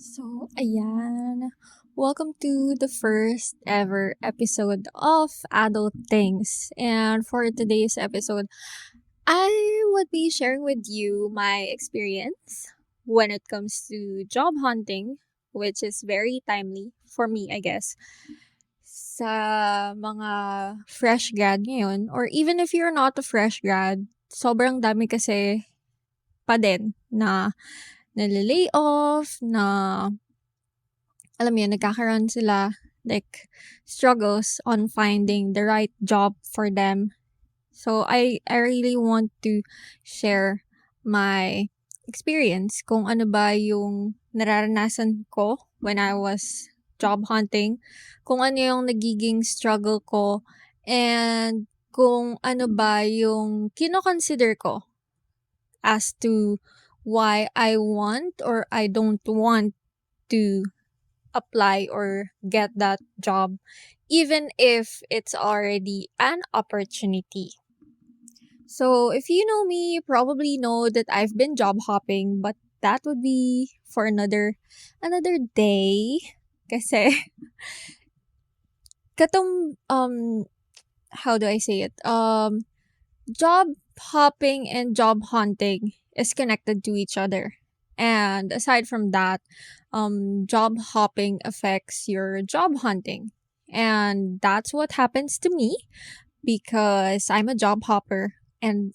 So, ayan. Welcome to the first ever episode of Adult Things. And for today's episode, I would be sharing with you my experience when it comes to job hunting, which is very timely for me, I guess, sa mga fresh grad ngayon. Or even if you're not a fresh grad, sobrang dami kasi pa din na nalilay off, na alam mo yun, nagkakaroon sila like struggles on finding the right job for them. So I really want to share my experience kung ano ba yung nararanasan ko when I was job hunting, kung ano yung nagiging struggle ko, and kung ano ba yung kino-consider ko as to why I want or I don't want to apply or get that job, even if it's already an opportunity. So, if you know me, you probably know that I've been job hopping, but that would be for another day. Kasi, katong, how do I say it? Job hopping and job hunting is connected to each other. And aside from that, job hopping affects your job hunting. And that's what happens to me because I'm a job hopper. And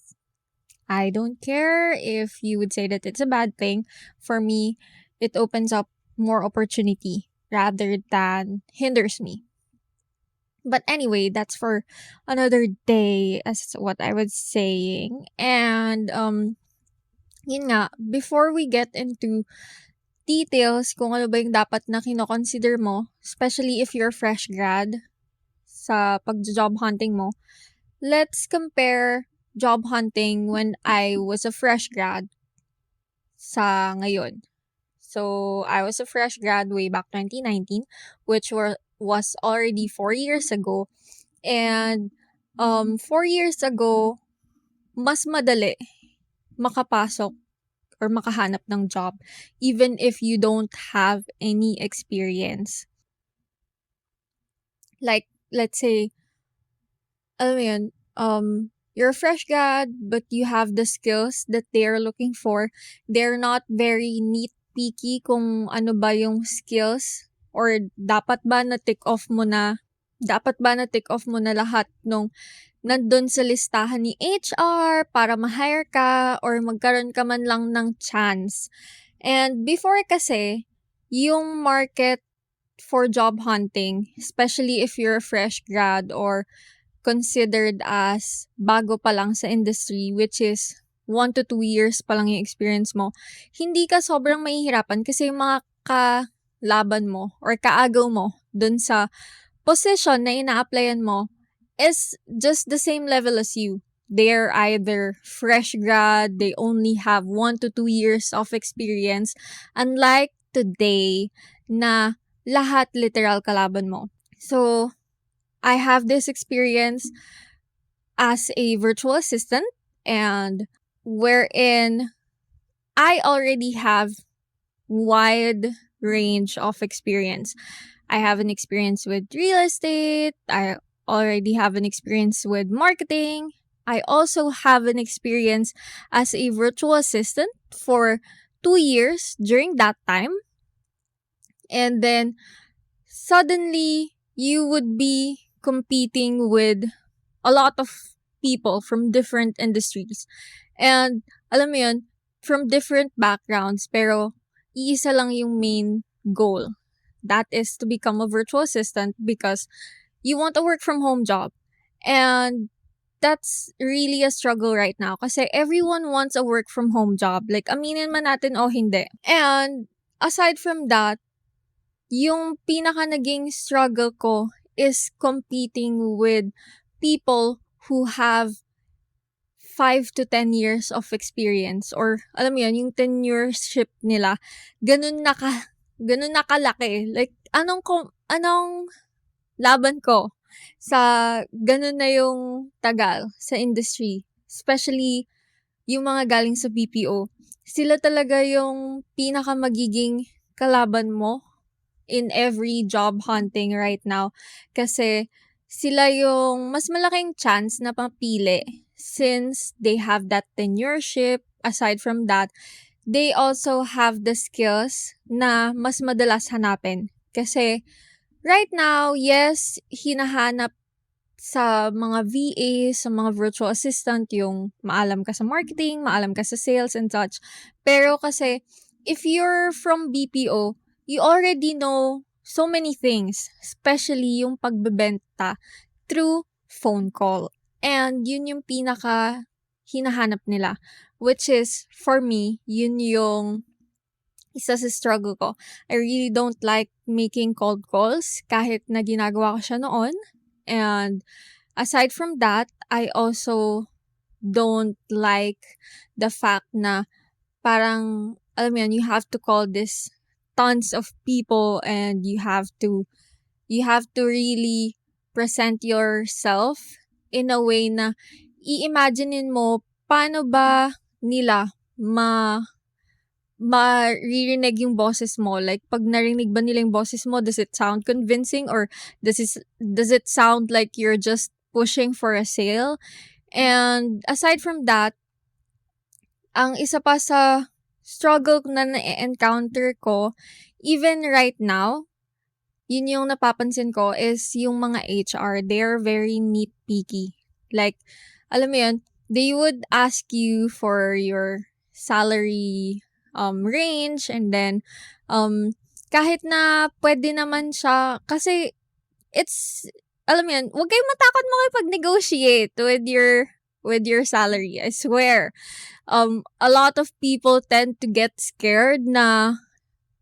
I don't care if you would say that it's a bad thing. For me, it opens up more opportunity rather than hinders me. But anyway, that's for another day, as what I was saying. And yun nga, before we get into details kung ano ba yung dapat na kino-consider mo, especially if you're fresh grad sa pag-job hunting mo, let's compare job hunting when I was a fresh grad sa ngayon. So, I was a fresh grad way back 2019, which was already 4 years ago. And 4 years ago, mas madali makapasok or makahanap ng job even if you don't have any experience. Like, let's say, alam mo yun, you're a fresh grad but you have the skills that they're looking for. They're not very nitpicky kung ano ba yung skills or dapat ba na tick off mo na lahat nung nandun sa listahan ni HR para ma-hire ka or magkaroon ka man lang ng chance. And before kasi, yung market for job hunting, especially if you're a fresh grad or considered as bago pa lang sa industry, which is 1 to 2 years pa lang yung experience mo, hindi ka sobrang mahihirapan kasi yung mga kalaban mo or kaagaw mo dun sa position na ina-applyan mo is just the same level as you. They're either fresh grad, they only have 1 to 2 years of experience, unlike today na lahat literal kalaban mo. So, I have this experience as a virtual assistant and wherein I already have wide range of experience. I have an experience with real estate, I already have an experience with marketing. I also have an experience as a virtual assistant for 2 years during that time. And then suddenly you would be competing with a lot of people from different industries. And alam mo yun, from different backgrounds, pero iisa lang yung main goal. That is to become a virtual assistant because you want a work from home job. And that's really a struggle right now kasi everyone wants a work from home job. Like, aminin man natin o hindi. And aside from that, yung pinaka naging struggle ko is competing with people who have 5 to 10 years of experience or alam mo yun, yung tenureship nila, ganun nakalaki. Like, anong laban ko sa ganun na yung tagal sa industry, especially yung mga galing sa BPO. Sila talaga yung pinaka magiging kalaban mo in every job hunting right now. Kasi sila yung mas malaking chance na mapili since they have that tenureship. Aside from that, they also have the skills na mas madalas hanapin. Kasi right now, yes, hinahanap sa mga VA, sa mga virtual assistant, yung maalam ka sa marketing, maalam ka sa sales and such. Pero kasi, if you're from BPO, you already know so many things, especially yung pagbebenta through phone call. And yun yung pinaka hinahanap nila. Which is, for me, yun yung isa sa struggle ko. I really don't like making cold calls kahit na ginagawa ko siya noon. And aside from that, I also don't like the fact na parang, alam mo yun, you have to call this tons of people and you have to really present yourself in a way na i-imaginein mo paano ba nila maririnig yung boses mo. Like, pag narinig ba nila yung boses mo, does it sound convincing or does it sound like you're just pushing for a sale? And aside from that, ang isa pa sa struggle na na-encounter ko, even right now, yun yung napapansin ko is yung mga HR, they're very nitpicky. Like, alam mo yun, they would ask you for your salary range, and then kahit na pwede naman siya, kasi it's, alam mo yun, huwag kayong matakot makipag-negotiate with your salary. I swear. A lot of people tend to get scared na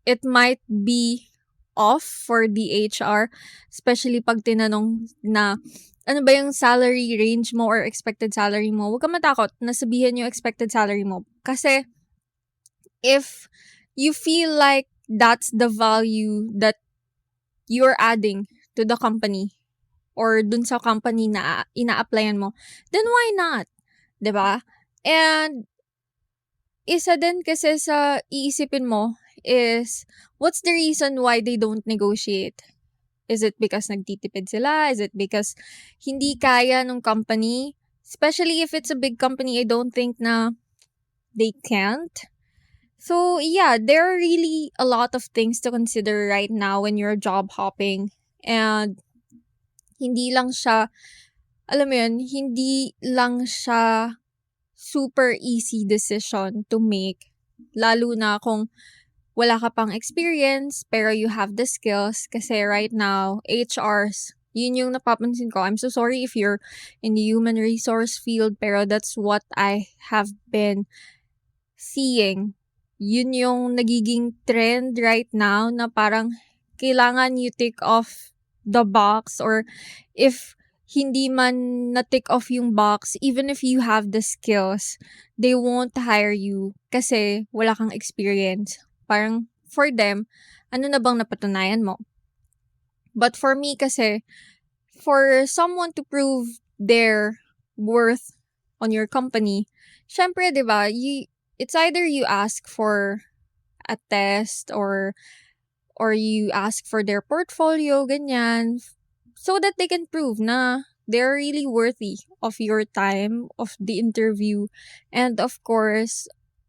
it might be off for the HR, especially pag tinanong na ano ba yung salary range mo or expected salary mo. Huwag kang matakot na sabihin yung expected salary mo. Kasi if you feel like that's the value that you're adding to the company or dun sa company na ina-applyan mo, then why not? 'Di ba? And isa din kasi sa iisipin mo is, what's the reason why they don't negotiate? Is it because nagtitipid sila? Is it because hindi kaya ng company? Especially if it's a big company, I don't think na they can't. So, yeah, there are really a lot of things to consider right now when you're job hopping. And hindi lang siya, alam mo yun, hindi lang siya super easy decision to make. Lalo na kung wala ka pang experience, pero you have the skills. Kasi right now, HRs, yun yung napapansin ko. I'm so sorry if you're in the human resource field, pero that's what I have been seeing. Yun yung nagiging trend right now na parang kailangan you tick off the box, or if hindi man na-tick off yung box, even if you have the skills, they won't hire you kasi wala kang experience. Parang for them, ano na bang napatunayan mo? But for me kasi, for someone to prove their worth on your company, syempre, di ba, it's either you ask for a test or you ask for their portfolio, ganyan, so that they can prove na they're really worthy of your time, of the interview, and of course,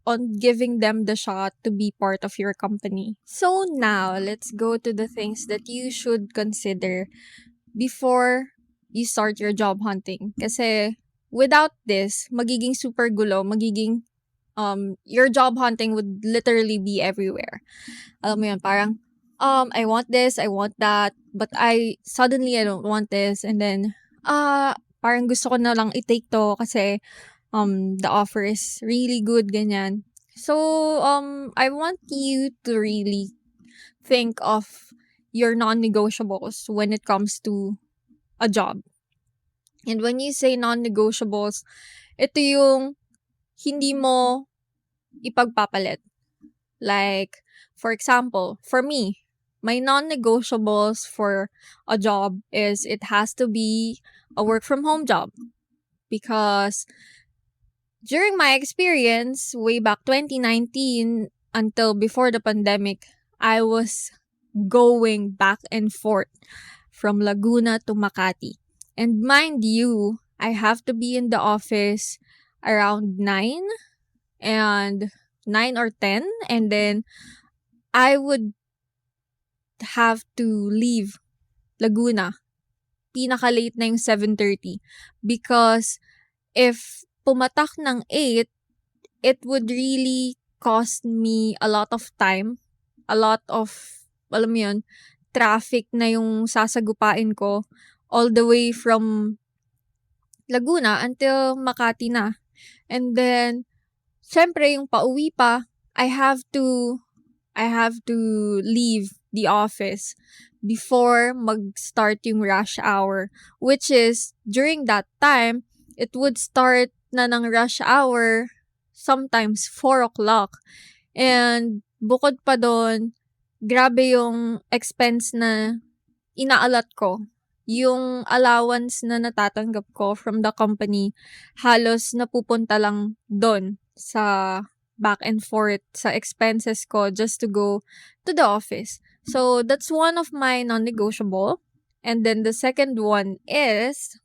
on giving them the shot to be part of your company. So now, let's go to the things that you should consider before you start your job hunting. Kasi without this, magiging super gulo, magiging your job hunting would literally be everywhere. Alam mo yun, parang, I want this, I want that, but I don't want this, and then, parang gusto ko na lang i-take to kasi, the offer is really good, ganyan. So, I want you to really think of your non-negotiables when it comes to a job. And when you say non-negotiables, ito yung hindi mo ipagpapalit. Like, for example, for me, my non-negotiables for a job is it has to be a work-from-home job. Because during my experience, way back 2019 until before the pandemic, I was going back and forth from Laguna to Makati. And mind you, I have to be in the office around 9 and 9 or 10, and then I would have to leave Laguna. Pinaka-late na yung 7:30 because if pumatak ng 8, it would really cost me a lot of time, a lot of, alam mo yun, traffic na yung sasagupain ko all the way from Laguna until Makati na. And then, syempre yung pauwi pa, I have to leave the office before mag-start yung rush hour, which is during that time it would start na ng rush hour sometimes 4 o'clock. And bukod pa doon, grabe yung expense na inaalat ko. Yung allowance na natatanggap ko from the company, halos napupunta lang doon sa back and forth sa expenses ko just to go to the office. So, that's one of my non-negotiable. And then the second one is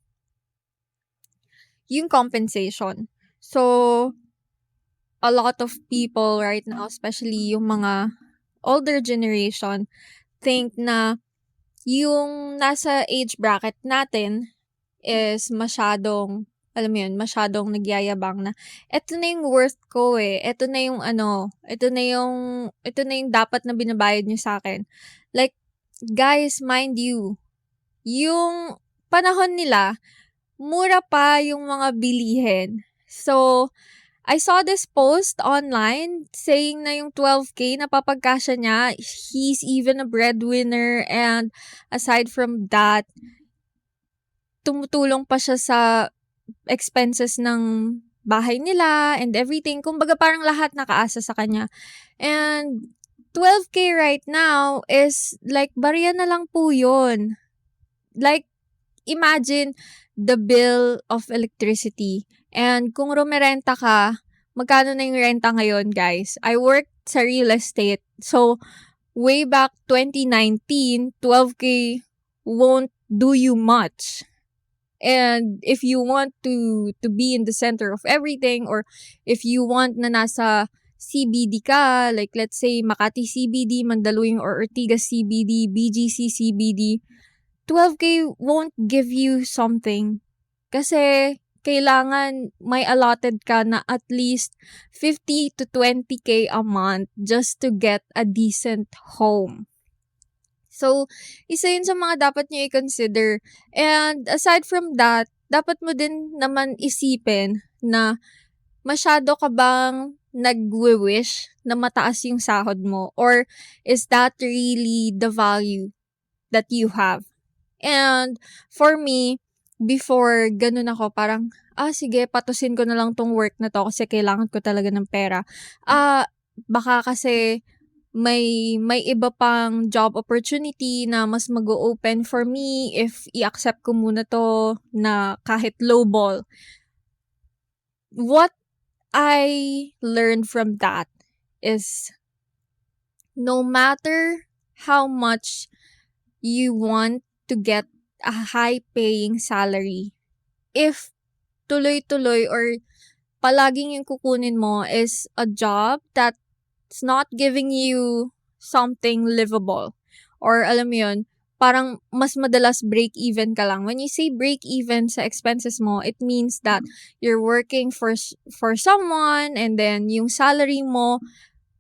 yung compensation. So, a lot of people right now, especially yung mga older generation, think na yung nasa age bracket natin is masyadong, alam mo yun, masyadong nagyayabang na, eto na yung worth ko eh. Eto na yung ito na yung dapat na binabayad nyo sa akin. Like, guys, mind you, yung panahon nila, mura pa yung mga bilihin. So, I saw this post online saying na yung 12K na papagkasya niya, he's even a breadwinner, and aside from that, tumutulong pa siya sa expenses ng bahay nila and everything. Kumbaga parang lahat nakaasa sa kanya. And 12K right now is like, barya na lang po yun. Like, imagine the bill of electricity. And kung rumerenta ka, magkano na yung renta ngayon, guys? I worked sa real estate. So, way back 2019, 12K won't do you much. And if you want to be in the center of everything, or if you want na nasa CBD ka, like let's say Makati CBD, Mandaluyong or Ortigas CBD, BGC CBD, 12K won't give you something. Kasi kailangan may allotted ka na at least 50 to 20K a month just to get a decent home. So, isa yun sa mga dapat nyo i-consider. And aside from that, dapat mo din naman isipin na masyado ka bang nag-wish na mataas yung sahod mo? Or is that really the value that you have? And for me, before ganun ako, parang, sige, patusin ko na lang tong work na to kasi kailangan ko talaga ng pera. Baka kasi may iba pang job opportunity na mas mag-open for me if i-accept ko muna to na kahit lowball. What I learned from that is no matter how much you want to get a high-paying salary, if tuloy-tuloy or palaging yung kukunin mo is a job that's not giving you something livable, or alam mo yun, parang mas madalas break-even ka lang. When you say break-even sa expenses mo, it means that you're working for someone and then yung salary mo,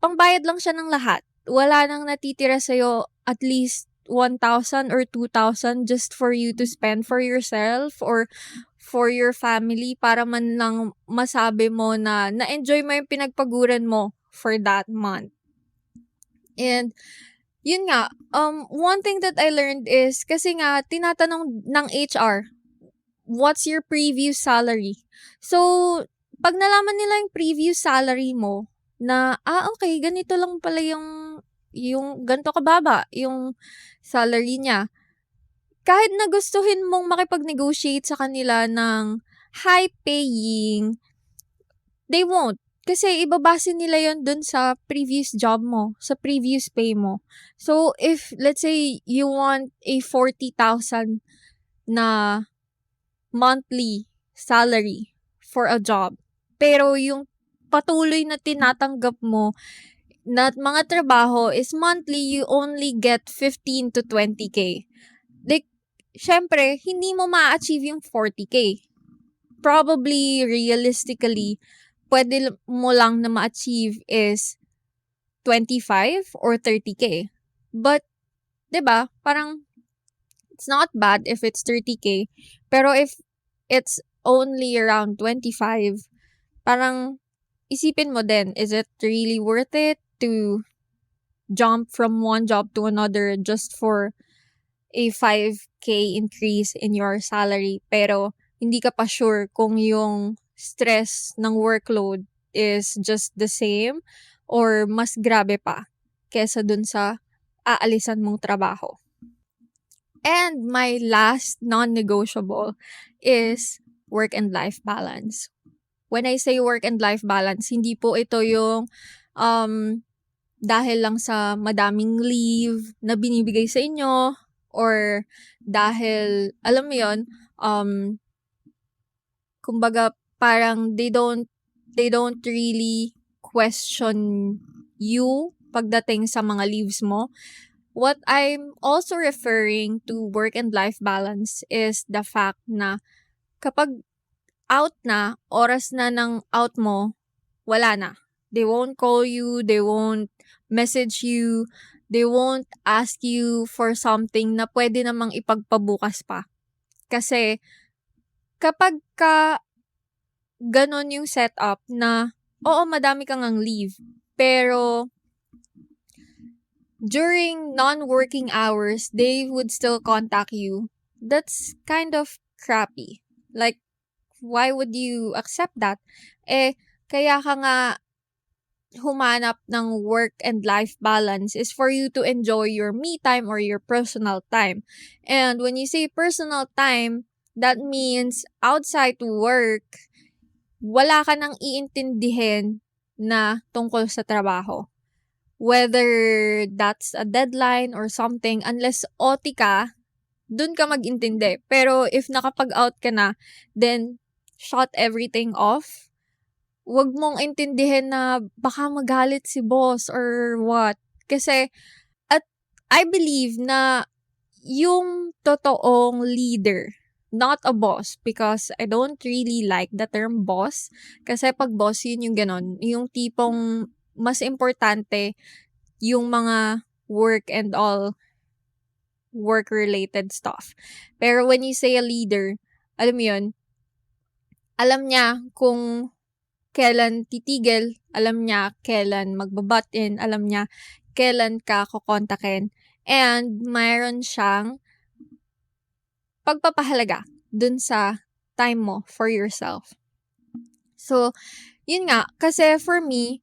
pangbayad lang siya ng lahat. Wala nang natitira sa'yo at least 1,000 or 2,000 just for you to spend for yourself or for your family para man lang masabi mo na na-enjoy mo yung pinagpaguran mo for that month. And yun nga, one thing that I learned is kasi nga tinatanong ng HR, what's your previous salary? So, pag nalaman nila yung previous salary mo na okay, ganito lang pala yung ganito kababa yung salary niya. Kahit na gustuhin mong makipag-negotiate sa kanila ng high-paying, they won't. kasi ibabase nila yon dun sa previous job mo, sa previous pay mo. So, if let's say you want a 40,000 na monthly salary for a job, pero yung patuloy na tinatanggap mo na mga trabaho is monthly, you only get 15 to 20K. Like, syempre, hindi mo ma-achieve yung 40K. Probably, realistically, pwede mo lang na ma-achieve is 25 or 30K. But, 'di ba? Parang it's not bad if it's 30K, pero if it's only around 25, parang isipin mo din, is it really worth it to jump from one job to another just for a 5K increase in your salary, pero hindi ka pa sure kung yung stress ng workload is just the same or mas grabe pa kesa dun sa aalisan mong trabaho. And my last non-negotiable is work and life balance. When I say work and life balance, hindi po ito yung dahil lang sa madaming leave na binibigay sa inyo or dahil, alam mo yun, kumbaga parang they don't really question you pagdating sa mga leaves mo. What I'm also referring to work and life balance is the fact na kapag out na, oras na ng out mo, wala na. They won't call you, they won't message you, they won't ask you for something na pwede namang ipagpabukas pa. Kasi kapag ganon yung setup na, oo, madami kang ang leave, pero during non-working hours, they would still contact you. That's kind of crappy. Like, why would you accept that? Kaya ka nga humanap ng work and life balance is for you to enjoy your me time or your personal time. And when you say personal time, that means outside work, wala ka nang iintindihin na tungkol sa trabaho. Whether that's a deadline or something, unless OT ka, dun ka mag-intindi. Pero if nakapag-out ka na, then shut everything off. Huwag mong intindihin na baka magalit si boss or what. Kasi, at I believe na yung totoong leader, not a boss, because I don't really like the term boss. Kasi pag boss, yun yung ganon. Yung tipong mas importante yung mga work and all work-related stuff. Pero when you say a leader, alam mo yun, alam niya kung kailan titigil, alam niya kailan magbabutt in, alam niya kailan ka kukontakin, and mayroon siyang pagpapahalaga dun sa time mo for yourself. So, yun nga, kasi for me,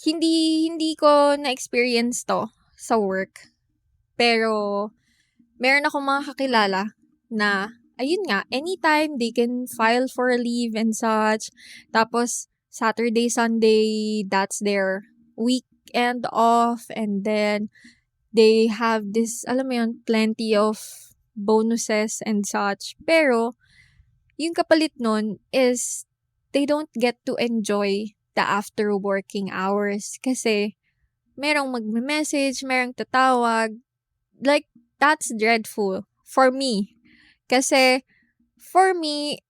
hindi ko na-experience to sa work. Pero, meron akong mga kakilala na, ayun nga, anytime they can file for a leave and such. Tapos, Saturday, Sunday, that's their weekend off. And then, they have this, alam mo yun, plenty of bonuses and such. Pero, yung kapalit nun is, they don't get to enjoy the after working hours. Kasi, merong magme-message, merong tatawag. Like, that's dreadful for me. Kasi, for me,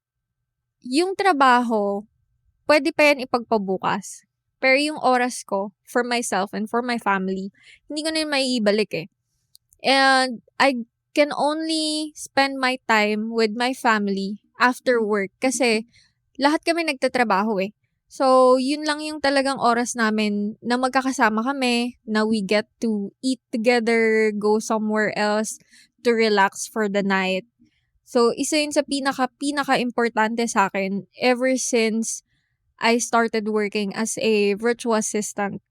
yung trabaho, pwede pa yan ipagpabukas. Pero yung oras ko, for myself and for my family, hindi ko na yun maiibalik eh. And I can only spend my time with my family after work. Kasi, lahat kami nagtatrabaho eh. So, yun lang yung talagang oras namin na magkakasama kami, na we get to eat together, go somewhere else to relax for the night. So, isa yun sa pinaka-importante sa akin ever since I started working as a virtual assistant.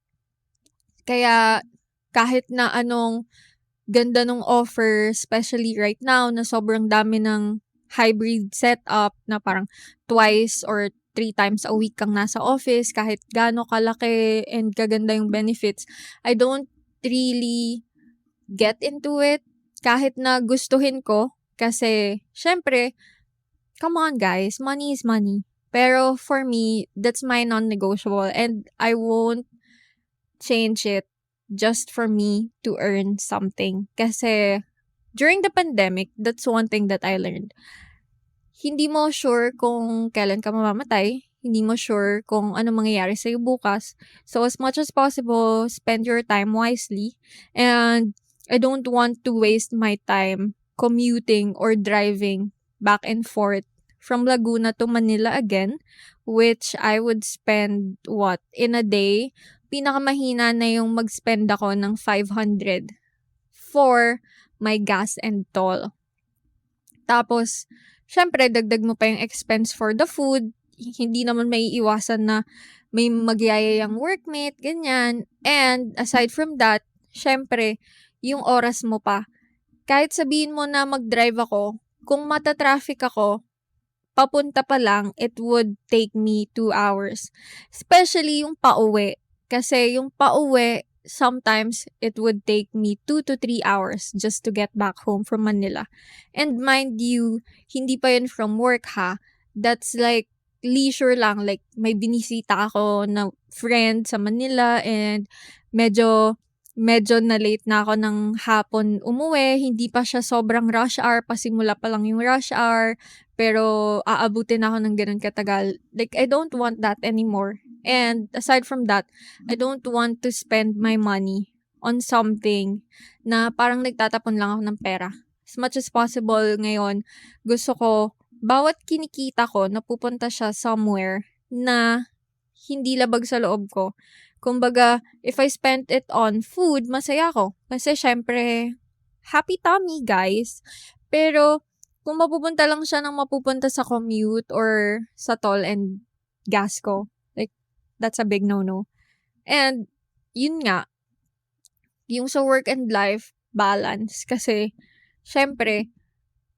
Kaya, kahit na anong ganda nung offer, especially right now na sobrang dami ng hybrid setup na parang twice or 3 times a week kang nasa office, kahit gaano kalaki and kaganda yung benefits, I don't really get into it kahit na gustuhin ko kasi syempre, come on guys, money is money. Pero for me, that's my non-negotiable and I won't change it just for me to earn something. Kasi during the pandemic, that's one thing that I learned. Hindi mo sure kung kailan ka mamamatay. Hindi mo sure kung ano mangyayari sa'yo bukas. So, as much as possible, spend your time wisely. And I don't want to waste my time commuting or driving back and forth from Laguna to Manila again, which I would spend, in a day? Pinakamahina na yung mag-spend ako ng 500 for my gas and toll. Tapos, syempre, dagdag mo pa yung expense for the food. Hindi naman may iwasan na may magyayayang workmate, ganyan. And aside from that, syempre, yung oras mo pa. Kahit sabihin mo na mag-drive ako, kung mata-traffic ako, papunta pa lang, it would take me 2 hours. Especially yung pauwi. Kasi yung pauwi, sometimes it would take me 2 to 3 hours just to get back home from Manila. And mind you, hindi pa yun from work ha. That's like leisure lang. Like may binisita ako na friend sa Manila and medyo na late na ako ng hapon umuwi. Hindi pa siya sobrang rush hour. Pasimula pa lang yung rush hour. Pero aabutin ako ng ganun katagal. Like I don't want that anymore. And aside from that, I don't want to spend my money on something na parang nagtatapon lang ako ng pera. As much as possible ngayon, gusto ko, bawat kinikita ko, napupunta siya somewhere na hindi labag sa loob ko. Kumbaga, if I spent it on food, masaya ako. Kasi syempre, happy tummy guys. Pero, kung mapupunta lang siya ng mapupunta sa commute or sa toll and gas ko, that's a big no-no. And, yun nga, yung sa work and life balance. Kasi, syempre,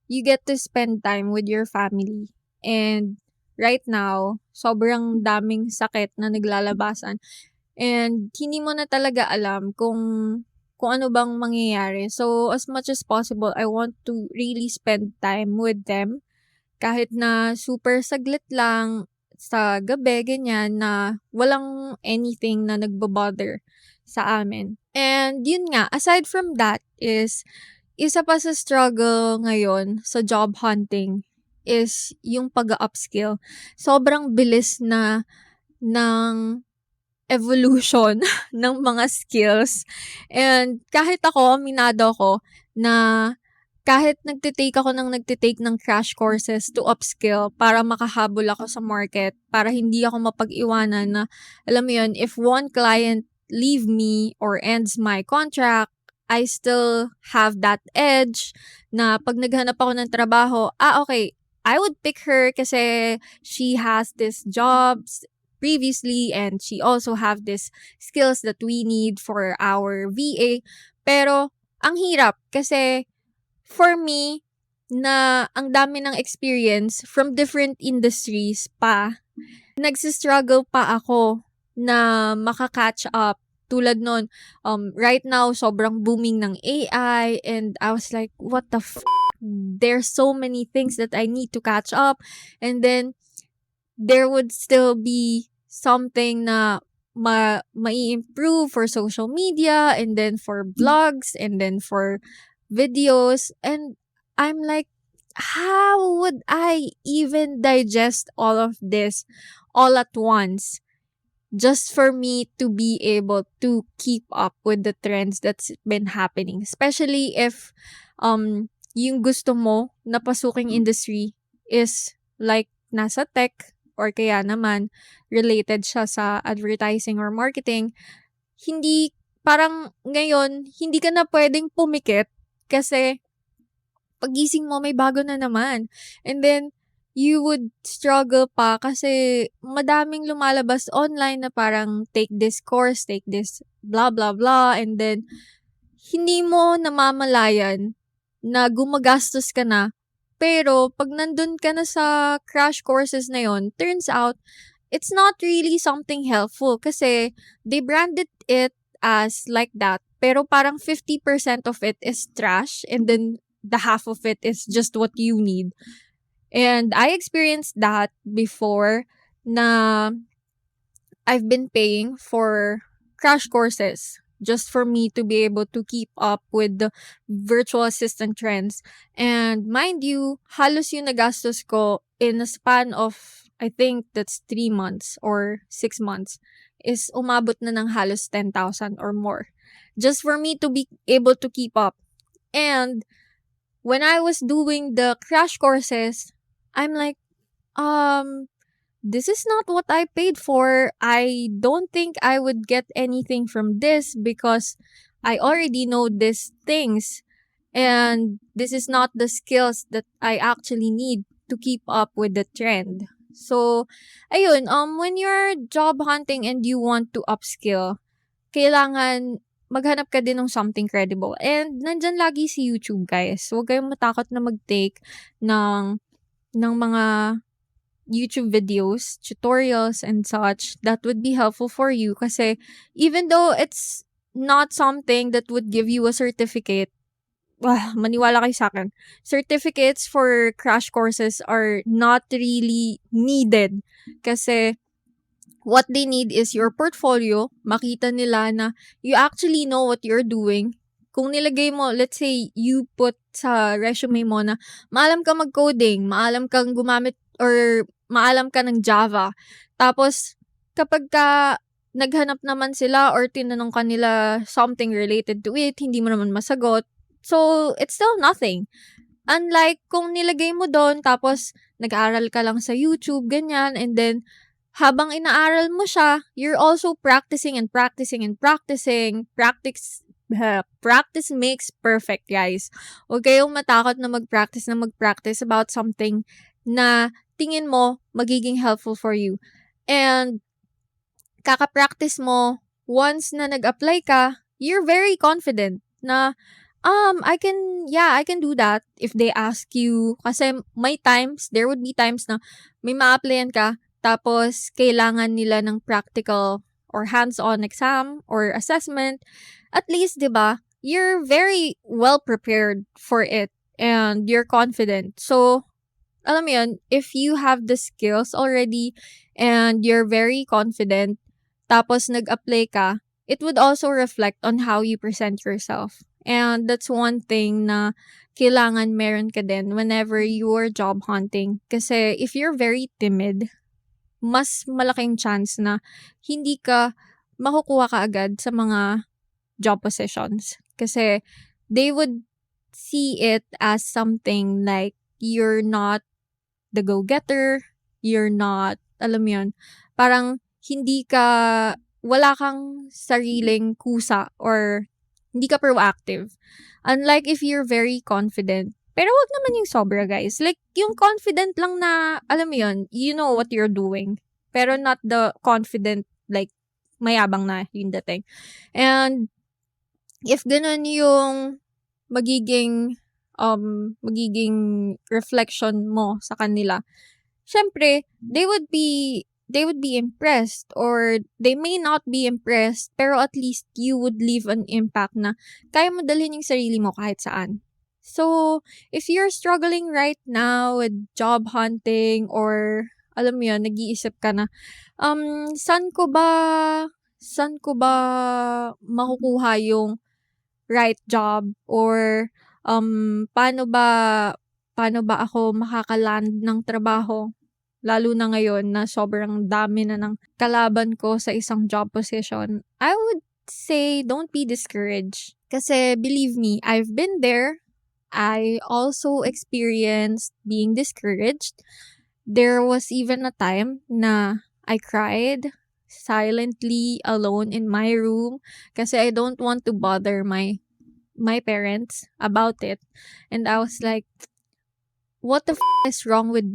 you get to spend time with your family. And, right now, sobrang daming sakit na naglalabasan. And, hindi mo na talaga alam kung ano bang mangyayari. So, as much as possible, I want to really spend time with them. Kahit na super saglit lang, sa gabi, ganyan, na walang anything na nagbabother sa amin. And yun nga, aside from that is, isa pa sa struggle ngayon sa job hunting is yung pag-upskill. Sobrang bilis na ng evolution ng mga skills. And kahit ako, aminado ako na kahit nagtitake ng crash courses to upskill para makahabol ako sa market, para hindi ako mapag-iwanan na, alam mo yun, if one client leave me or ends my contract, I still have that edge na pag naghanap ako ng trabaho, okay, I would pick her kasi she has this jobs previously and she also have this skills that we need for our VA. Pero, ang hirap kasi for me, na ang dami ng experience from different industries pa, nagsistruggle pa ako na makakatch up. Tulad nun, right now, sobrang booming ng AI and I was like, what the There's so many things that I need to catch up. And then, there would still be something na mai-improve for social media and then for vlogs and then for videos, and I'm like, how would I even digest all of this all at once just for me to be able to keep up with the trends that's been happening, especially if yung gusto mo na pasuking industry is like nasa tech or kaya naman related siya sa advertising or marketing. Hindi, parang ngayon hindi ka na pwedeng pumikit kasi pagising mo may bago na naman. And then, you would struggle pa kasi madaming lumalabas online na parang take this course, take this blah blah blah. And then, hindi mo namamalayan na gumagastos ka na Pero 'pag nandun ka na sa crash courses na yon, turns out it's not really something helpful kasi they branded it as like that. Pero parang 50% of it is trash and then the half of it is just what you need. And I experienced that before na I've been paying for crash courses just for me to be able to keep up with the virtual assistant trends. And mind you, halos yung nagastos ko in a span of, I think that's 3 months or 6 months, is umabot na ng halos 10,000 or more. Just for me to be able to keep up. And when I was doing the crash courses, I'm like, this is not what I paid for. I don't think I would get anything from this because I already know these things. And this is not the skills that I actually need to keep up with the trend. So, ayun, when you're job hunting and you want to upskill, kailangan maghanap ka din ng something credible. And nandyan lagi si YouTube, guys. Huwag kayong matakot na mag-take ng mga YouTube videos, tutorials, and such that would be helpful for you. Kasi even though it's not something that would give you a certificate, maniwala kayo sa akin, certificates for crash courses are not really needed. Kasi what they need is your portfolio. Makita nila na you actually know what you're doing. Kung nilagay mo, let's say, you put sa resume mo na maalam ka mag-coding, maalam kang gumamit or maalam ka ng Java. Tapos, kapag ka naghanap naman sila or tinanong ka nila something related to it, hindi mo naman masagot. So, it's still nothing. Unlike kung nilagay mo doon, tapos nag-aaral ka lang sa YouTube, ganyan, and then, habang inaaral mo siya, you're also practicing and practicing and practicing. Practice makes perfect, guys. Huwag kayong matakot na mag-practice about something na tingin mo magiging helpful for you. And kaka-practice mo, once na nag-apply ka, you're very confident na I can do that if they ask you. Kasi there would be times na may ma-applyan ka, tapos kailangan nila ng practical or hands-on exam or assessment. At least, 'di ba, you're very well prepared for it and you're confident. So, alam mo yun, if you have the skills already and you're very confident, tapos nag-apply ka, it would also reflect on how you present yourself. And that's one thing na kailangan meron ka din whenever you're job hunting. Kasi if you're very timid, mas malaking chance na hindi ka makukuha ka agad sa mga job positions. Kasi they would see it as something like you're not the go-getter, you're not, alam mo yun, parang wala kang sariling kusa or hindi ka proactive. Unlike if you're very confident. Pero wag naman yung sobra, guys. Like, yung confident lang na, alam mo yun, you know what you're doing. Pero not the confident, like, mayabang na yung dating. And, if ganun yung magiging reflection mo sa kanila, syempre, they would be impressed or they may not be impressed, pero at least you would leave an impact na kaya mo dalhin yung sarili mo kahit saan. So, if you're struggling right now with job hunting or alam mo yun, nag-iisip ka na, saan ko ba makukuha yung right job or paano ba ako makakaland ng trabaho? Lalo na ngayon na sobrang dami na ng kalaban ko sa isang job position. I would say don't be discouraged. Kasi believe me, I've been there. I also experienced being discouraged. There was even a time na I cried silently alone in my room kasi I don't want to bother my parents about it. And I was like, what the is wrong with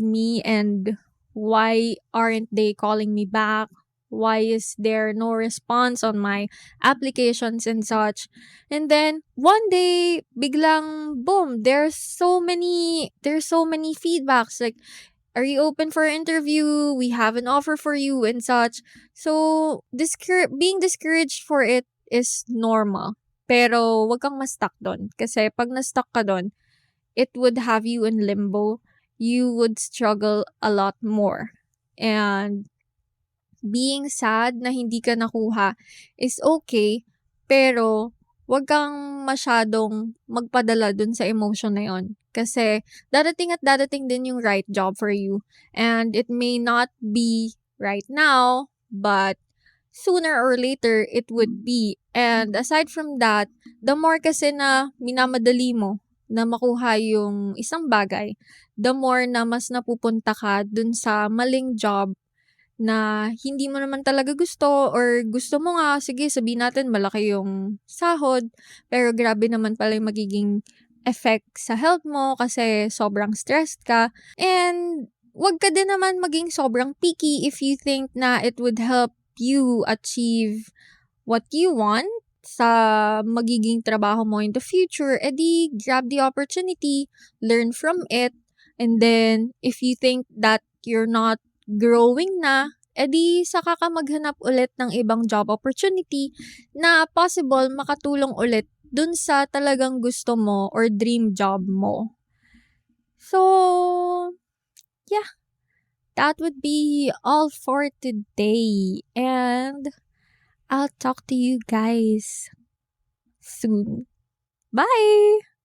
me and why aren't they calling me back? Why is there no response on my applications and such? And then one day, biglang boom, there's so many feedbacks like, are you open for an interview? We have an offer for you and such. So, being discouraged for it is normal. Pero wag kang ma-stuck doon. Kasi pag na-stuck ka doon, it would have you in limbo. You would struggle a lot more. And being sad na hindi ka nakuha is okay, pero wag kang masyadong magpadala dun sa emotion na yon. Kasi dadating at dadating din yung right job for you. And it may not be right now, but sooner or later, it would be. And aside from that, the more kasi na minamadali mo na makuha yung isang bagay, the more na mas napupunta ka dun sa maling job na hindi mo naman talaga gusto, or gusto mo nga, sige sabihin natin malaki yung sahod, pero grabe naman pala yung magiging effect sa health mo kasi sobrang stressed ka. And wag ka din naman maging sobrang picky if you think na it would help you achieve what you want sa magiging trabaho mo in the future. Edi grab the opportunity, learn from it, and then if you think that you're not growing na, edi saka ka maghanap ulit ng ibang job opportunity na possible makatulong ulit dun sa talagang gusto mo or dream job mo. So, yeah, that would be all for today. And I'll talk to you guys soon. Bye!